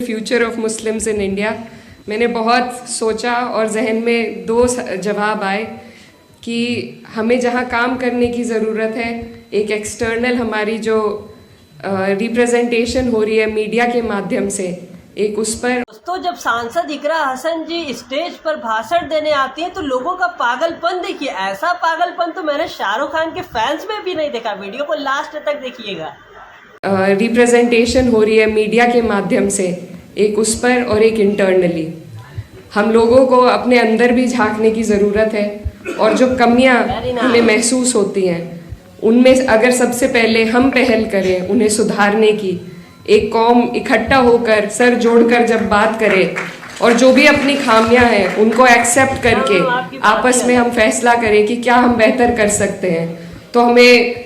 Future of Muslims in India, मैंने बहुत सोचा और जहन में दो जवाब आए कि हमें जहाँ काम करने की ज़रूरत है, एक एक्सटर्नल हमारी जो रिप्रेजेंटेशन हो रही है मीडिया के माध्यम से, एक उस पर। दोस्तों, जब सांसद इकरा हसन जी स्टेज पर भाषण देने आती हैं तो लोगों का पागलपन देखिए। ऐसा पागलपन तो मैंने शाहरुख खान के फैंस में भी नहीं देखा। वीडियो को लास्ट तक देखिएगा। रिप्रेजेंटेशन हो रही है मीडिया के माध्यम से, एक उस पर और एक इंटरनली। हम लोगों को अपने अंदर भी झांकने की ज़रूरत है और जो कमियां हमें महसूस होती हैं उनमें अगर सबसे पहले हम पहल करें उन्हें सुधारने की, एक कौम इकट्ठा होकर सर जोड़कर जब बात करे और जो भी अपनी खामियां हैं उनको एक्सेप्ट करके आपस में हम फैसला करें कि क्या हम बेहतर कर सकते हैं, तो हमें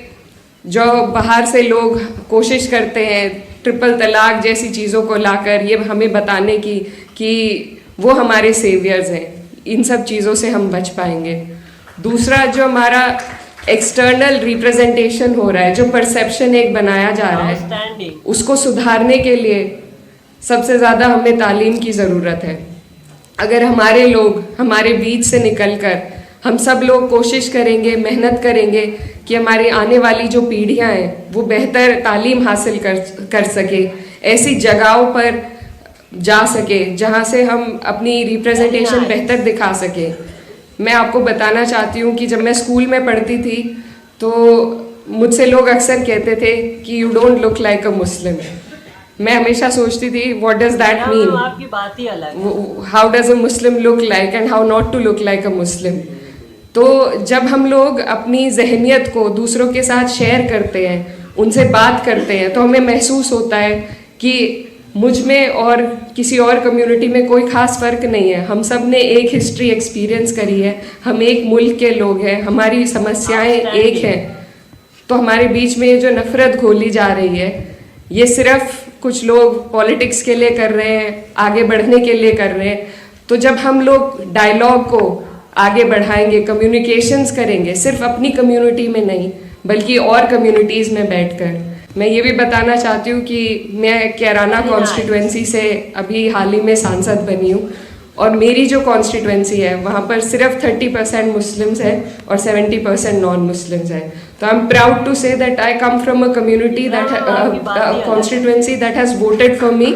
जो बाहर से लोग कोशिश करते हैं ट्रिपल तलाक जैसी चीज़ों को लाकर ये हमें बताने की कि वो हमारे सेवियर्स हैं, इन सब चीज़ों से हम बच पाएंगे। दूसरा, जो हमारा एक्सटर्नल रिप्रेजेंटेशन हो रहा है, जो परसेप्शन एक बनाया जा रहा है, उसको सुधारने के लिए सबसे ज़्यादा हमें तालीम की ज़रूरत है। अगर हमारे लोग हमारे बीच से निकलकर हम सब लोग कोशिश करेंगे, मेहनत करेंगे कि हमारी आने वाली जो पीढ़ियां हैं वो बेहतर तालीम हासिल कर सके, ऐसी जगहों पर जा सके जहां से हम अपनी रिप्रेजेंटेशन बेहतर दिखा सके। मैं आपको बताना चाहती हूँ कि जब मैं स्कूल में पढ़ती थी तो मुझसे लोग अक्सर कहते थे कि you don't look like a Muslim. मैं हमेशा सोचती थी व्हाट डज दैट मीन, आपकी बात ही अलग, how does a Muslim look like and how not to look like a Muslim. तो जब हम लोग अपनी जहनियत को दूसरों के साथ शेयर करते हैं, उनसे बात करते हैं, तो हमें महसूस होता है कि मुझ में और किसी और कम्युनिटी में कोई ख़ास फ़र्क नहीं है। हम सब ने एक हिस्ट्री एक्सपीरियंस करी है, हम एक मुल्क के लोग हैं, हमारी समस्याएं एक हैं। तो हमारे बीच में ये जो नफ़रत घोली जा रही है, ये सिर्फ कुछ लोग पॉलिटिक्स के लिए कर रहे हैं, आगे बढ़ने के लिए कर रहे हैं। तो जब हम लोग डायलॉग को आगे बढ़ाएंगे, कम्युनिकेशंस करेंगे, सिर्फ अपनी कम्युनिटी में नहीं बल्कि और कम्युनिटीज़ में बैठकर। मैं ये भी बताना चाहती हूँ कि मैं कैराना कॉन्स्टिट्यूएंसी से अभी हाल ही में सांसद बनी हूँ और मेरी जो कॉन्स्टिट्यूएंसी है वहाँ पर सिर्फ 30% मुस्लिम्स हैं और 70% नॉन मुस्लिम्स हैं। तो I am proud to say that I come from a community that constituency that has voted for me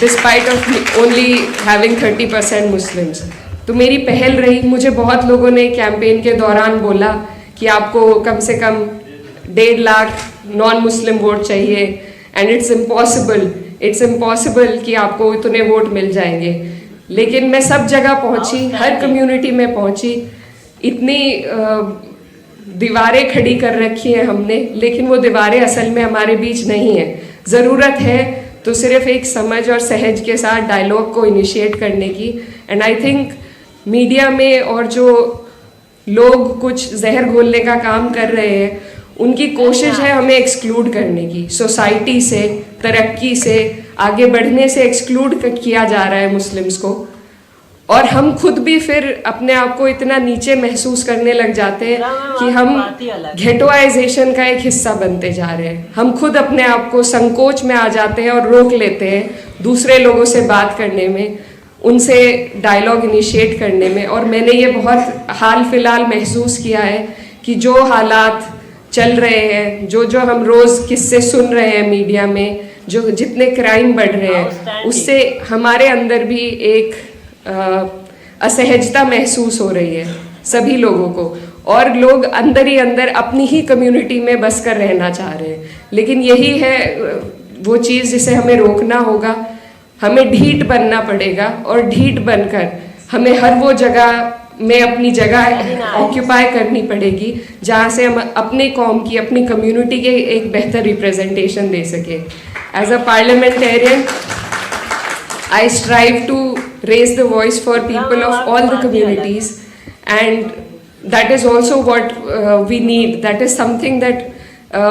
despite of only having 30% Muslims. तो मेरी पहल रही, मुझे बहुत लोगों ने कैंपेन के दौरान बोला कि आपको कम से कम 1.5 लाख नॉन मुस्लिम वोट चाहिए एंड इट्स इम्पॉसिबल कि आपको इतने वोट मिल जाएंगे। लेकिन मैं सब जगह पहुंची, हर कम्युनिटी में पहुंची, इतनी दीवारें खड़ी कर रखी हैं हमने, लेकिन वो दीवारें असल में हमारे बीच नहीं है। ज़रूरत है तो सिर्फ एक समझ और सहज के साथ डायलॉग को इनिशिएट करने की। एंड आई थिंक मीडिया में और जो लोग कुछ जहर घोलने का काम कर रहे हैं उनकी कोशिश है हमें एक्सक्लूड करने की, सोसाइटी से, तरक्की से, आगे बढ़ने से एक्सक्लूड किया जा रहा है मुस्लिम्स को। और हम खुद भी फिर अपने आप को इतना नीचे महसूस करने लग जाते हैं कि हम घेटोआइजेशन का एक हिस्सा बनते जा रहे हैं। हम खुद अपने आप को संकोच में आ जाते हैं और रोक लेते हैं दूसरे लोगों से बात करने में, उनसे डायलॉग इनिशिएट करने में। और मैंने ये बहुत हाल फिलहाल महसूस किया है कि जो हालात चल रहे हैं, जो हम रोज़ किस्से सुन रहे हैं मीडिया में, जो जितने क्राइम बढ़ रहे हैं, उससे हमारे अंदर भी एक असहजता महसूस हो रही है सभी लोगों को। और लोग अंदर ही अंदर अपनी ही कम्युनिटी में बस कर रहना चाह रहे हैं। लेकिन यही है वो चीज़ जिसे हमें रोकना होगा, हमें ढीठ बनना पड़ेगा और ढीठ बनकर हमें हर वो जगह में अपनी जगह ऑक्यूपाई करनी पड़ेगी जहाँ से हम अपने कौम की, अपनी कम्युनिटी के एक बेहतर रिप्रेजेंटेशन दे सके। As a parliamentarian I strive to raise the voice for people of all the communities, and that is also what we need. That is something that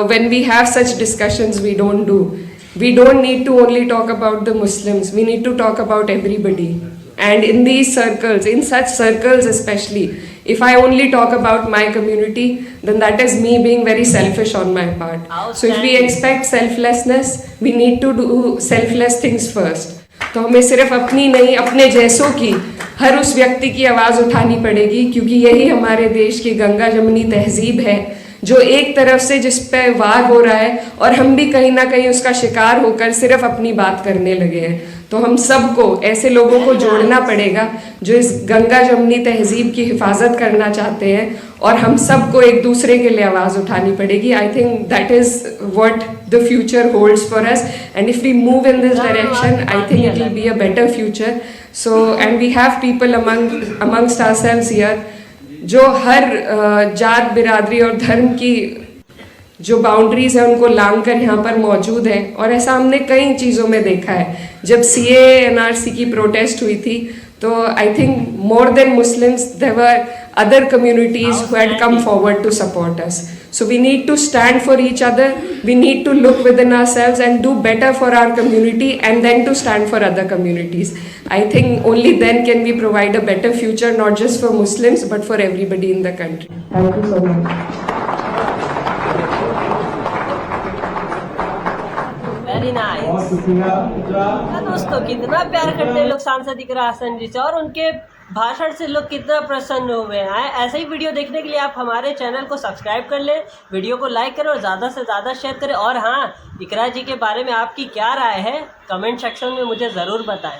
when we have such discussions we don't do. We don't need to only talk about the Muslims, we need to talk about everybody. And in these circles, in such circles especially, if I only talk about my community, then that is me being very selfish on my part. So if we expect selflessness, we need to do selfless things first. तो हमें सिर्फ अपनी नहीं, अपने जैसों की, हर उस व्यक्ति की आवाज़ उठानी पड़ेगी, क्योंकि यही हमारे देश की गंगा जमुनी तहजीब है, जो एक तरफ से जिस पे वार हो रहा है और हम भी कहीं ना कहीं उसका शिकार होकर सिर्फ अपनी बात करने लगे हैं। तो हम सबको, ऐसे लोगों को जोड़ना पड़ेगा जो इस गंगा जमुनी तहजीब की हिफाजत करना चाहते हैं, और हम सबको एक दूसरे के लिए आवाज़ उठानी पड़ेगी। I think that is what the future holds for us, and if we move in this direction, I think it will be a better future. So and we have people amongst ourselves here जो हर जात, बिरादरी और धर्म की जो boundaries है उनको लांग कर यहाँ पर मौजूद है। और ऐसा हमने कई चीज़ों में देखा है। जब CAA NRC की प्रोटेस्ट हुई थी, तो I think more than Muslims there were other communities who had come forward to support us. So we need to stand for each other, we need to look within ourselves and do better for our community, and then to stand for other communities. I think only then can we provide a better future, not just for Muslims but for everybody in the country. Thank you so much. Very nice. दोस्तों, कितना प्यार करते हैं लोग सांसद इकरा हसन जी से, और उनके भाषण से लोग कितना प्रसन्न हुए हैं। ऐसे ही वीडियो देखने के लिए आप हमारे चैनल को सब्सक्राइब कर लें, वीडियो को लाइक करें और ज़्यादा से ज़्यादा शेयर करें। और हाँ, इकरा जी के बारे में आपकी क्या राय है, कमेंट सेक्शन में मुझे ज़रूर बताएं।